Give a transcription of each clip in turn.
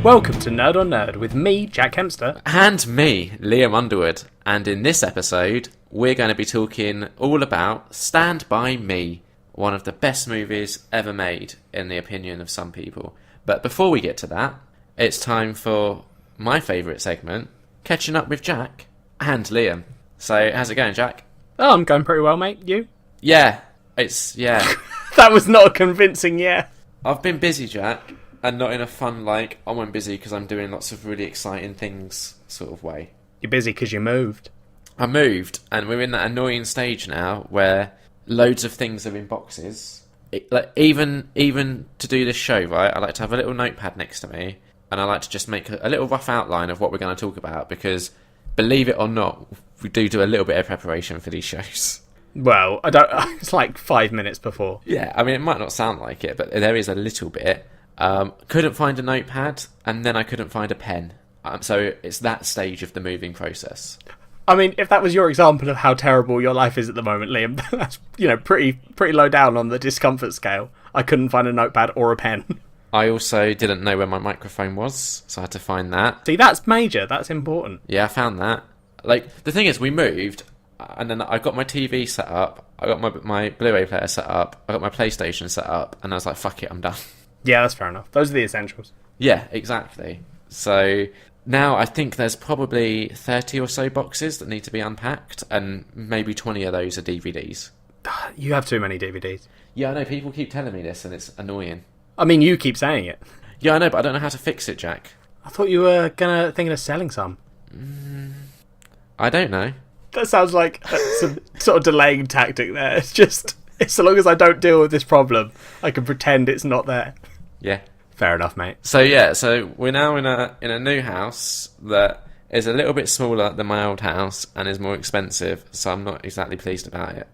Welcome to Nerd on Nerd with me, Jack Kempster. And me, Liam Underwood. And in this episode, we're going to be talking all about Stand By Me, one of the best movies ever made, in the opinion of some people. But before we get to that, it's time for my favourite segment, Catching Up with Jack and Liam. So, how's it going, Jack? Oh, I'm going pretty well, mate. You? Yeah. That was not a convincing yeah. I've been busy, Jack, and not in a fun, I'm busy because I'm doing lots of really exciting things sort of way. You're busy because you moved. I moved, and we're in that annoying stage now where loads of things are in boxes. Even to do this show, right, I like to have a little notepad next to me, and I like to just make a little rough outline of what we're going to talk about, because, believe it or not, we do a little bit of preparation for these shows. Well, I don't. It's like 5 minutes before. Yeah, I mean, it might not sound like it, but there is a little bit. Couldn't find a notepad, and then I couldn't find a pen. So it's that stage of the moving process. I mean, if that was your example of how terrible your life is at the moment, Liam, that's pretty low down on the discomfort scale. I couldn't find a notepad or a pen. I also didn't know where my microphone was, so I had to find that. See, that's major. That's important. Yeah, I found that. The thing is, we moved, and then I got my TV set up, I got my Blu-ray player set up, I got my PlayStation set up, and I was like, fuck it, I'm done. Yeah, that's fair enough. Those are the essentials. Yeah, exactly. So now I think there's probably 30 or so boxes that need to be unpacked, and maybe 20 of those are DVDs. You have too many DVDs. Yeah, I know, people keep telling me this, and it's annoying. I mean, you keep saying it. Yeah, I know, but I don't know how to fix it, Jack. I thought you were thinking of selling some. I don't know. That sounds like some sort of delaying tactic there. It's just, so long as I don't deal with this problem, I can pretend it's not there. Yeah. Fair enough, mate. So we're now in a new house that is a little bit smaller than my old house and is more expensive, so I'm not exactly pleased about it.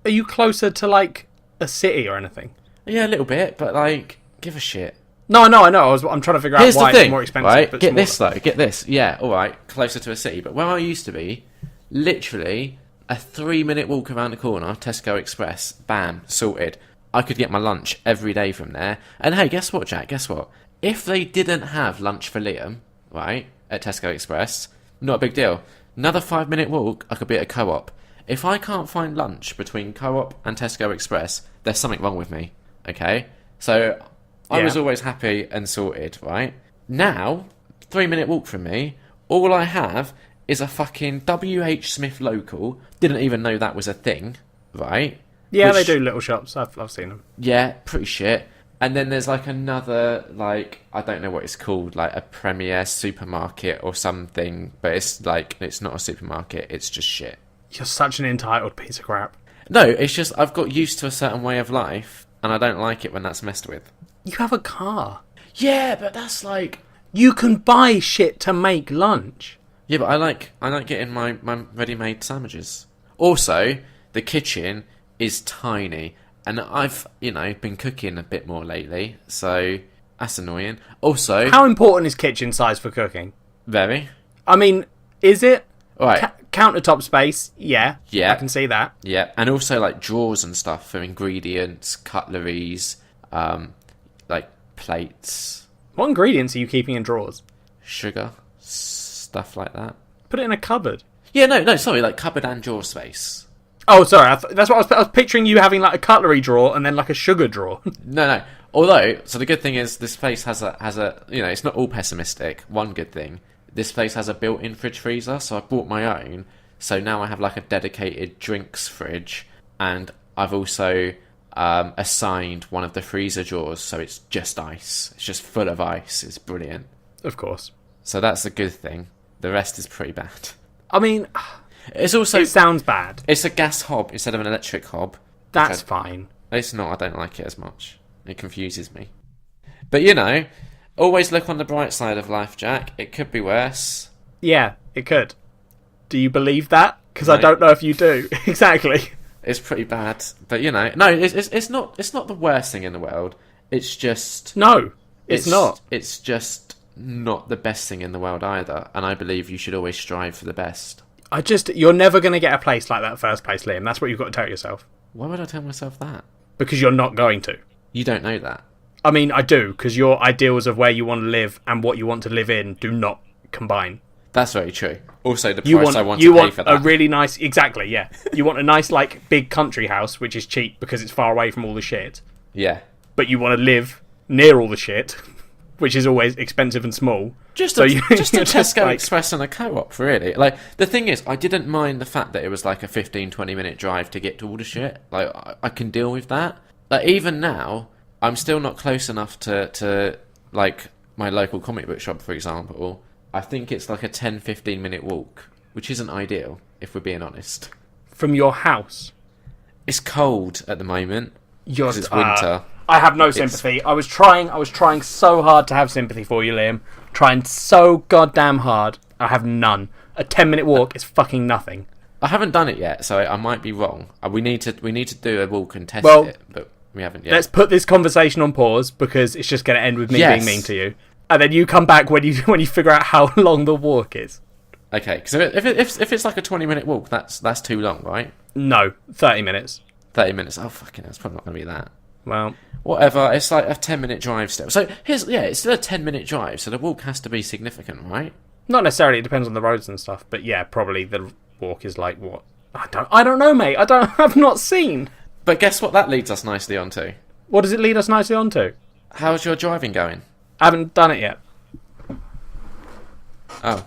Are you closer to, a city or anything? Yeah, a little bit, but, give a shit. No, I know. I'm trying to figure out why it's more expensive. Right? But Get smaller. this, though. Get this. Yeah, all right, closer to a city. But where I used to be, literally a 3-minute walk around the corner, Tesco Express, bam, sorted. I could get my lunch every day from there. And hey, guess what, Jack? Guess what? If they didn't have lunch for Liam, right, at Tesco Express, not a big deal. Another 5-minute walk, I could be at a Co-op. If I can't find lunch between Co-op and Tesco Express, there's something wrong with me, okay? So I was always happy and sorted, right? Now, 3-minute walk from me, all I have is a fucking WH Smith local. Didn't even know that was a thing, right? Yeah, they do little shops. I've seen them. Yeah, pretty shit. And then there's another, I don't know what it's called, a Premier supermarket or something, but it's it's not a supermarket, it's just shit. You're such an entitled piece of crap. No, it's just I've got used to a certain way of life, and I don't like it when that's messed with. You have a car. Yeah, but that's You can buy shit to make lunch. Yeah, but I like getting my ready-made sandwiches. Also, the kitchen is tiny, and I've, been cooking a bit more lately, so that's annoying. Also, how important is kitchen size for cooking? Very. I mean, is it? All right. Countertop space, yeah. Yeah. I can see that. Yeah, and also, drawers and stuff for ingredients, cutleries, plates. What ingredients are you keeping in drawers? Sugar, stuff like that. Put it in a cupboard. Yeah, no, sorry, cupboard and drawer space. Oh, sorry, that's what I was picturing you having a cutlery drawer and then a sugar drawer. No. Although, so the good thing is this place has a it's not all pessimistic. One good thing, this place has a built-in fridge freezer, so I bought my own. So now I have a dedicated drinks fridge, and I've also assigned one of the freezer drawers, so it's just ice. It's just full of ice. It's brilliant. Of course. So that's a good thing. The rest is pretty bad. I mean, it sounds bad. It's a gas hob instead of an electric hob. That's fine. It's not. I don't like it as much. It confuses me. But always look on the bright side of life, Jack. It could be worse. Yeah, it could. Do you believe that? Because No. I don't know if you do. Exactly. It's pretty bad, but no, it's not. It's not the worst thing in the world. It's just no, it's not. It's just not the best thing in the world either. And I believe you should always strive for the best. You're never going to get a place like that first place, Liam. That's what you've got to tell yourself. Why would I tell myself that? Because you're not going to. You don't know that. I mean, I do, because your ideals of where you want to live and what you want to live in do not combine. That's very true. Also, the You price want, I want you to pay want for a that. really nice... Exactly, yeah. You want a nice, like, big country house, which is cheap because it's far away from all the shit. Yeah. But you want to live near all the shit, which is always expensive and small. Just So a, you- just a you're just Tesco like- Express and a co-op, really. Like, the thing is, I didn't mind the fact that it was like a 15-20 minute drive to get to all the shit. Like, I can deal with that. Like, even now, I'm still not close enough to like, my local comic book shop, for example. I think it's like a 10-15 minute walk, which isn't ideal, if we're being honest. From your house. It's cold at the moment, You're, because it's winter. I have no sympathy. I was trying so hard to have sympathy for you, Liam. Trying so goddamn hard. I have none. A 10-minute walk is fucking nothing. I haven't done it yet, so I might be wrong. We need to do a walk and test Well, it, but we haven't yet. Let's put this conversation on pause because it's just going to end with me Yes. being mean to you. And then you come back when you figure out how long the walk is. Okay, because if it's like a 20-minute walk, that's too long, right? No, 30 minutes. 30 minutes. Oh, fucking hell, it's probably not going to be that. Well, Whatever, it's like a 10-minute drive still. So, it's still a 10-minute drive, so the walk has to be significant, right? not necessarily. It depends on the roads and stuff. But yeah, probably the walk is like what? I don't know, mate. I've not seen. But guess what that leads us nicely onto? What does it lead us nicely onto? How's your driving going? I haven't done it yet. Oh.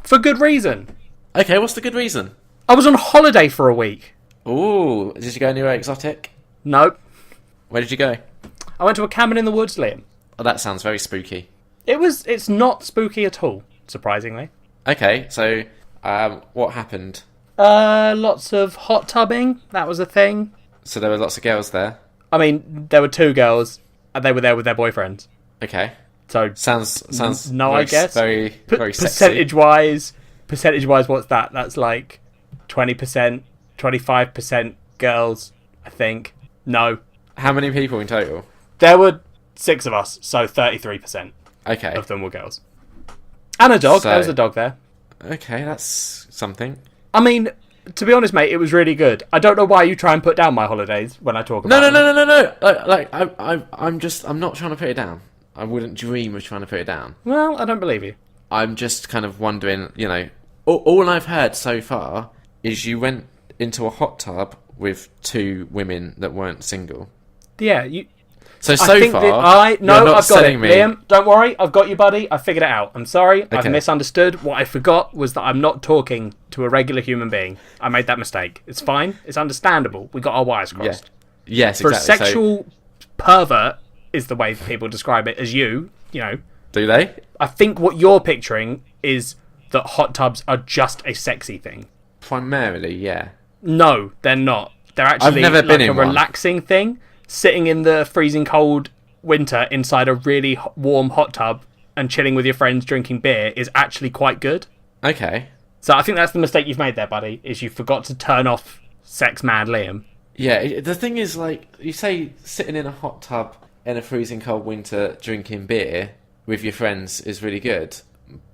For good reason. Okay, what's the good reason? I was on holiday for a week. Ooh, did you go anywhere exotic? Nope. Where did you go? I went to a cabin in the woods, Liam. Oh, that sounds very spooky. It's not spooky at all, surprisingly. Okay, so, what happened? Lots of hot tubbing. That was a thing. So there were lots of girls there. I mean, there were two girls, and they were there with their boyfriends. Okay. So Sounds no, very, I guess very very sexy. percentage wise, what's that? That's like 20%, 25% girls, I think. No, How many people in total? there were 6 of us, so 33% Okay. of them were girls, and a dog. So- There was a dog there. Okay, that's something. I mean, to be honest, mate, it was really good. I don't know why you try and put down my holidays when I talk about them. No. I'm not trying to put it down. I wouldn't dream of trying to put it down. Well, I don't believe you. I'm just kind of wondering, all I've heard so far is you went into a hot tub with 2 women that weren't single. Yeah, you. So I think far, that you're not I've got it, selling me. Liam. Don't worry, I've got you, buddy. I figured it out. I'm sorry, I've Okay. misunderstood. What I forgot was that I'm not talking to a regular human being. I made that mistake. It's fine. It's understandable. We got our wires Yeah. crossed. Yes, For exactly. a sexual pervert is the way people describe it. As you know, Do they? I think what you're picturing is that hot tubs are just a sexy thing. Primarily, yeah. No, they're not. They're actually never like been a in one. relaxing thing. Sitting in the freezing cold winter inside a really warm hot tub and chilling with your friends drinking beer is actually quite good. Okay. So I think that's the mistake you've made there, buddy, is you forgot to turn off sex mad Liam. Yeah, the thing is, like, you say sitting in a hot tub in a freezing cold winter drinking beer with your friends is really good,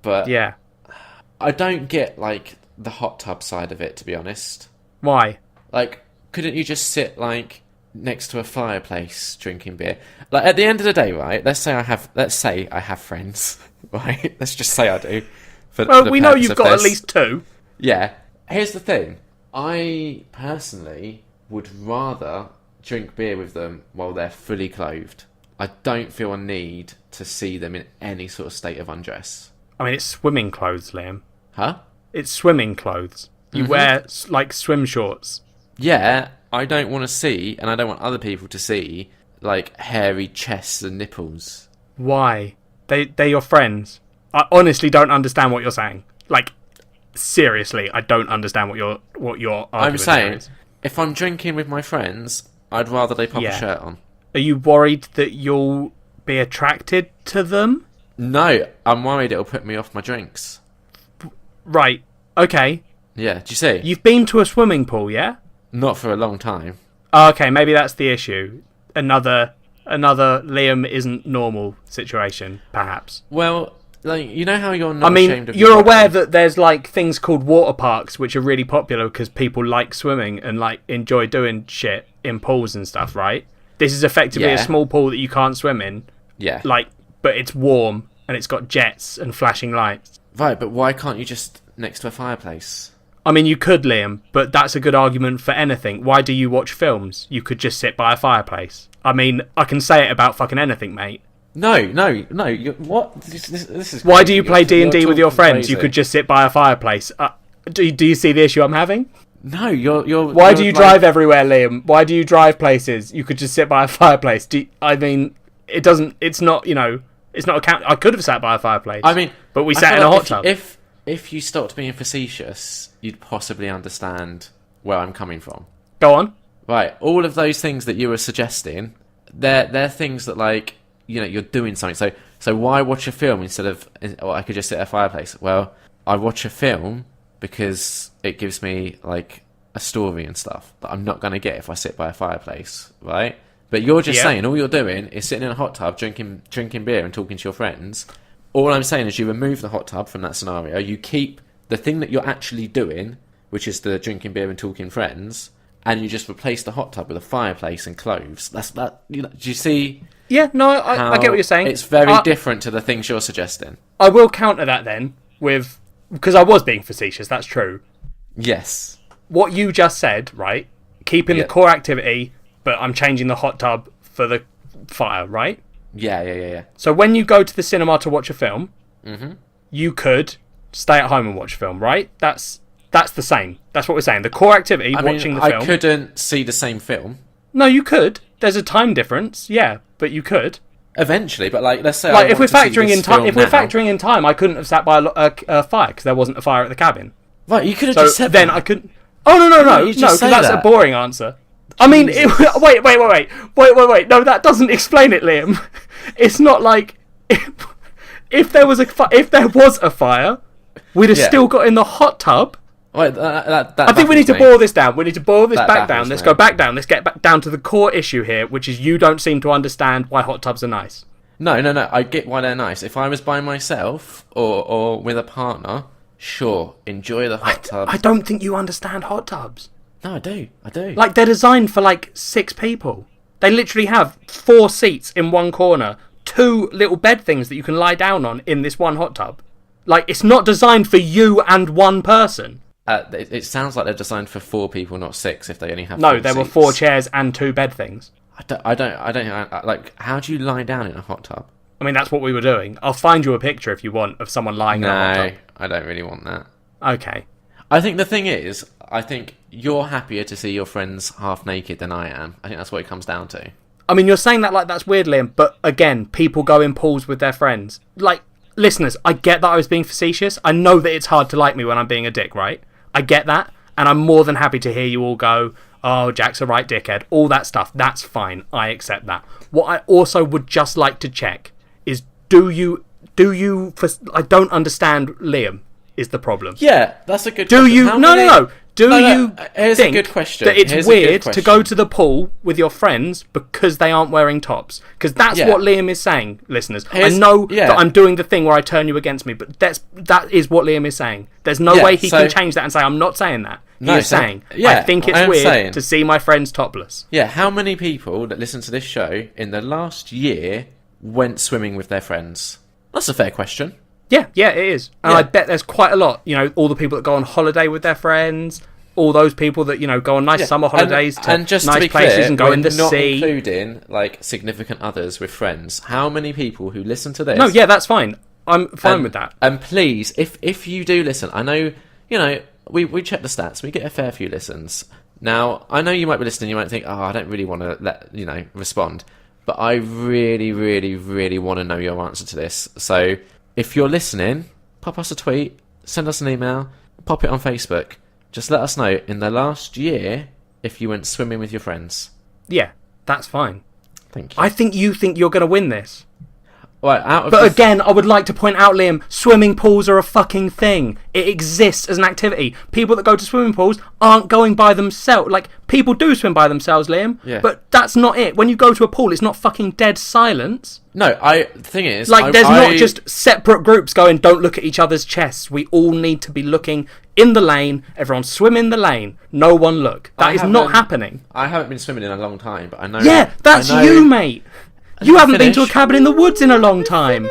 but Yeah. I don't get, like, the hot tub side of it, to be honest. Why? Like, couldn't you just sit, like, next to a fireplace drinking beer? Like, at the end of the day, right, let's say I have friends, right? Let's just say I do. For Well, the we know purpose you've of got this. at least 2. Yeah. Here's the thing. I personally would rather drink beer with them while they're fully clothed. I don't feel a need to see them in any sort of state of undress. I mean, it's swimming clothes, Liam. Huh? It's swimming clothes. You wear, like, swim shorts. Yeah, I don't want to see, and I don't want other people to see, like, hairy chests and nipples. Why? They're your friends. I honestly don't understand what you're saying. Like, seriously, I don't understand what your argument I'm saying, is. if I'm drinking with my friends, I'd rather they pop a Yeah. shirt on. Are you worried that you'll be attracted to them? No, I'm worried it'll put me off my drinks. Right. Okay. Yeah, do you see? You've been to a swimming pool, yeah? Not for a long time. Oh, okay, maybe that's the issue. Another Liam isn't normal situation, perhaps. Well, like, you know how you're not I mean, ashamed of you're your aware body? that there's like things called water parks which are really popular because people like swimming and like enjoy doing shit in pools and stuff, right? This is effectively a Yeah. small pool that you can't swim in. Yeah. Like, but it's warm and it's got jets and flashing lights. Right, but why can't you just next to a fireplace? I mean, you could, Liam, but that's a good argument for anything. Why do you watch films? You could just sit by a fireplace. I mean, I can say it about fucking anything, mate. No. What? This is. Why crazy. do you play You're D&D with your talking friends? crazy. You could just sit by a fireplace. Do you see the issue I'm having? No, you're. Why do you like- drive everywhere, Liam? Why do you drive places? You could just sit by a fireplace. I mean, it doesn't. It's not. It's not a count. I could have sat by a fireplace. I mean, but we I sat feel in a like hot tub. If you stopped being facetious, you'd possibly understand where I'm coming from. Go on. Right, all of those things that you were suggesting, they're things that, like, you're doing something. So why watch a film instead of, or I could just sit at a fireplace? Well, I watch a film because it gives me, like, a story and stuff that I'm not going to get if I sit by a fireplace, right? But you're just saying all you're doing is sitting in a hot tub, drinking beer and talking to your friends. All I'm saying is you remove the hot tub from that scenario. You keep the thing that you're actually doing, which is the drinking beer and talking friends, and you just replace the hot tub with a fireplace and clothes. That's that. Do you see? Yeah, no, I get what you're saying. It's very different to the things you're suggesting. I will counter that then with, because I was being facetious. That's true. Yes. What you just said, right? Keeping the core activity, but I'm changing the hot tub for the fire, right? Yeah. So when you go to the cinema to watch a film, you could stay at home and watch a film, right? That's the same. That's what we're saying. The core activity, watching the film. I couldn't see the same film. No, you could. There's a time difference, yeah, but you could. Eventually, but like, let's say, Like, if we're factoring in time, I couldn't have sat by a fire because there wasn't a fire at the cabin. Right, you could have So just said then that. I couldn't. Oh no, you just because say that's that. a boring answer. I mean, wait. No, that doesn't explain it, Liam. It's not like if there was a fire, we'd have still got in the hot tub. Wait, I think we need to boil this down. We need to boil this back down. baffles Let's me. go back down. Let's get back down to the core issue here, which is you don't seem to understand why hot tubs are nice. No. I get why they're nice. If I was by myself or with a partner, sure, enjoy the hot tub. I don't think you understand hot tubs. No, I do. Like, they're designed for, like, 6 people. They literally have 4 seats in one corner, 2 little bed things that you can lie down on in this one hot tub. Like, it's not designed for you and one person. It sounds like they're designed for 4 people, not 6. If they only have No, 4 there were seats. 4 chairs and 2 bed things. I don't like. How do you lie down in a hot tub? I mean, that's what we were doing. I'll find you a picture if you want of someone lying in a hot No, tub. I don't really want that. Okay. I think the thing is, I think you're happier to see your friends half naked than I am. I think that's what it comes down to. I mean, you're saying that like that's weird, Liam, but again, people go in pools with their friends. Like, listeners, I get that I was being facetious. I know that it's hard to like me when I'm being a dick, right? I get that, and I'm more than happy to hear you all go, oh, Jack's a right dickhead, all that stuff. That's fine. I accept that. What I also would just like to check is, I don't understand Liam is the problem. Yeah, that's a good Do question. you... How No. many- Do No, you here's a think good question. that it's Here's a good weird to question. go to the pool with your friends because they aren't wearing tops? Because that's Yeah. what Liam is saying, listeners. I Here's- know yeah. that I'm doing the thing where I turn you against me, but that is what Liam is saying. There's no Yeah, way he so- can change that and say, I'm not saying that. No, He is so- saying, yeah, I think it's I am weird saying- to see my friends topless. Yeah, how many people that listen to this show in the last year went swimming with their friends? That's a fair question. Yeah, it is. And Yeah. I bet there's quite a lot. You know, all the people that go on holiday with their friends, all those people that, you know, go on nice summer holidays to just nice to be places clear, and go we're in the not sea. including like significant others with friends. How many people who listen to this? No, yeah, that's fine. I'm fine with that. And please, if you do listen, I know, you know, we check the stats. We get a fair few listens. Now, I know you might be listening. You might think, oh, I don't really want to respond. But I really, really, really want to know your answer to this. So if you're listening, pop us a tweet, send us an email, pop it on Facebook. Just let us know in the last year if you went swimming with your friends. Yeah, that's fine. Thank you. I think you think you're going to win this. Right, out of But the again, I would like to point out, Liam, swimming pools are a fucking thing. It exists as an activity. People that go to swimming pools aren't going by themselves. Like, people do swim by themselves, Liam. Yeah. But that's not it. When you go to a pool, it's not fucking dead silence. No, the thing is... Like, there's not just separate groups going, don't look at each other's chests. We all need to be looking in the lane. Everyone swim in the lane. No one look. That is not happening. I haven't been swimming in a long time, but I know... Yeah, that's you, mate. You haven't been to a cabin in the woods in a long time.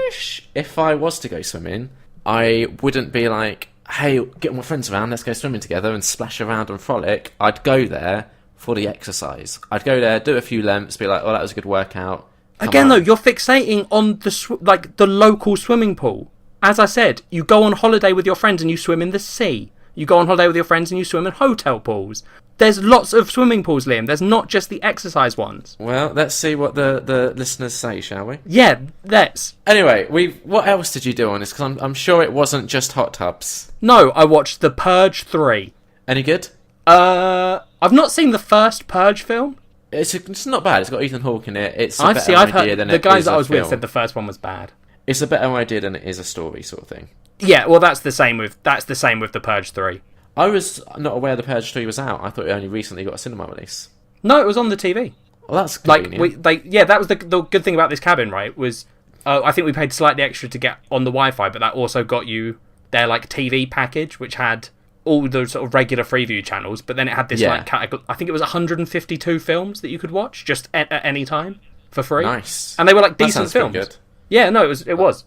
If I was to go swimming, I wouldn't be like, hey, get my friends around, let's go swimming together and splash around and frolic. I'd go there for the exercise. I'd go there, do a few lengths, be like, oh, that was a good workout. Again, though, you're fixating on the local swimming pool. As I said, you go on holiday with your friends and you swim in the sea. You go on holiday with your friends and you swim in hotel pools. There's lots of swimming pools, Liam. There's not just the exercise ones. Well, let's see what the listeners say, shall we? Yeah, let's. Anyway, what else did you do on this? Because I'm sure it wasn't just hot tubs. No, I watched The Purge 3. Any good? I've not seen the first Purge film. It's not bad. It's got Ethan Hawke in it. It's I've heard than the guys that I was with said the first one was bad. It's a better idea than it is a story sort of thing. Yeah, well, that's the same with The Purge 3. I was not aware the Purge 3 was out. I thought it only recently got a cinema release. No, it was on the TV. Well, that's convenient. That was the good thing about this cabin, right? Was I think we paid slightly extra to get on the Wi-Fi, but that also got you their like TV package, which had all the sort of regular Freeview channels, but then it had this category. I think it was 152 films that you could watch just at any time for free. Nice, and they were like decent films. Good. Yeah, no, it was.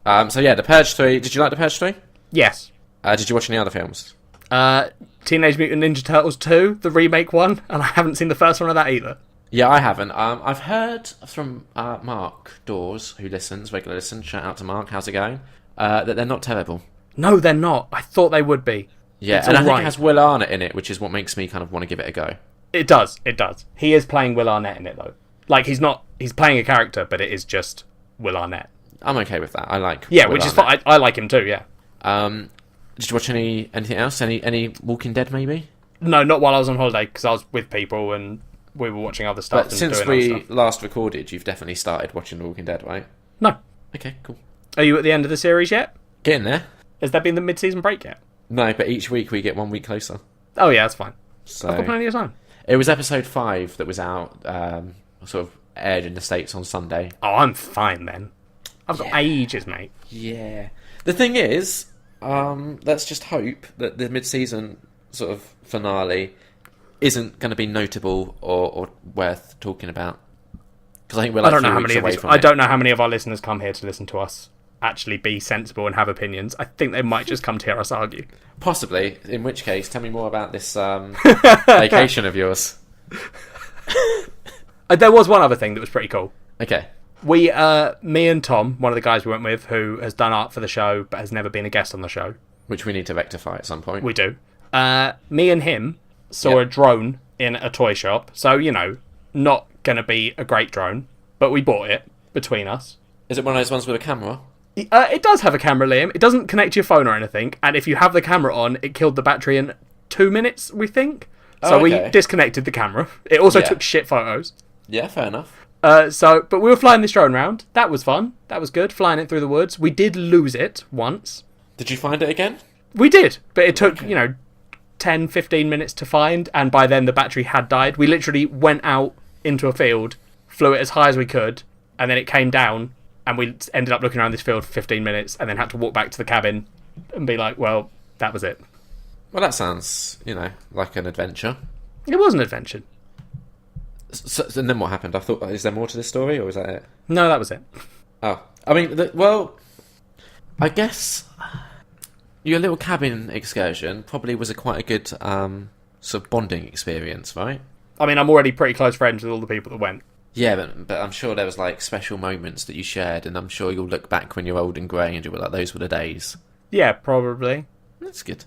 So yeah, The Purge 3. Did you like The Purge 3? Yes. Did you watch any other films? Teenage Mutant Ninja Turtles 2, the remake one, and I haven't seen the first one of that either. Yeah, I haven't. I've heard from Mark Dawes, who regular listens, shout out to Mark, how's it going, that they're not terrible. No, they're not. I thought they would be. Yeah, and I think it has Will Arnett in it, which is what makes me kind of want to give it a go. It does. He is playing Will Arnett in it, though. Like, he's playing a character, but it is just Will Arnett. I'm okay with that. I like Will Arnett. Is fine. I like him too, yeah. Did you watch anything else? Any Walking Dead, maybe? No, not while I was on holiday, because I was with people and we were watching other stuff. But since we last recorded, you've definitely started watching The Walking Dead, right? No. Okay, cool. Are you at the end of the series yet? Getting there. Has there been the mid-season break yet? No, but each week we get 1 week closer. Oh yeah, that's fine. So I've got plenty of time. It was episode 5 that was out, sort of aired in the States on Sunday. Oh, I'm fine then. I've got ages, mate. Yeah. The thing is, let's just hope that the mid-season sort of finale isn't going to be notable or worth talking about. Because I think we're like I don't know how many of our listeners come here to listen to us actually be sensible and have opinions. I think they might just come to hear us argue. Possibly. In which case, tell me more about this vacation of yours. There was one other thing that was pretty cool. Okay. Me and Tom, one of the guys we went with, who has done art for the show but has never been a guest on the show. Which we need to rectify at some point. We do. Me and him saw a drone in a toy shop. So, not going to be a great drone, but we bought it between us. Is it one of those ones with a camera? It does have a camera, Liam. It doesn't connect to your phone or anything. And if you have the camera on, it killed the battery in 2 minutes, we think. So we disconnected the camera. It also took shit photos. Yeah, fair enough. But we were flying this drone around. That was fun. That was good, flying it through the woods. We did lose it once. Did you find it again? We did, but it took, 10, 15 minutes to find, and by then the battery had died. We literally went out into a field, flew it as high as we could, and then it came down, and we ended up looking around this field for 15 minutes, and then had to walk back to the cabin and be like, well, that was it. Well, that sounds, like an adventure. It was an adventure. So, and then what happened? I thought, is there more to this story, or was that it? No, that was it. Oh. I mean, I guess your little cabin excursion probably was quite a good sort of bonding experience, right? I mean, I'm already pretty close friends with all the people that went. Yeah, but I'm sure there was like special moments that you shared, and I'm sure you'll look back when you're old and grey and you'll be like, those were the days. Yeah, probably. That's good.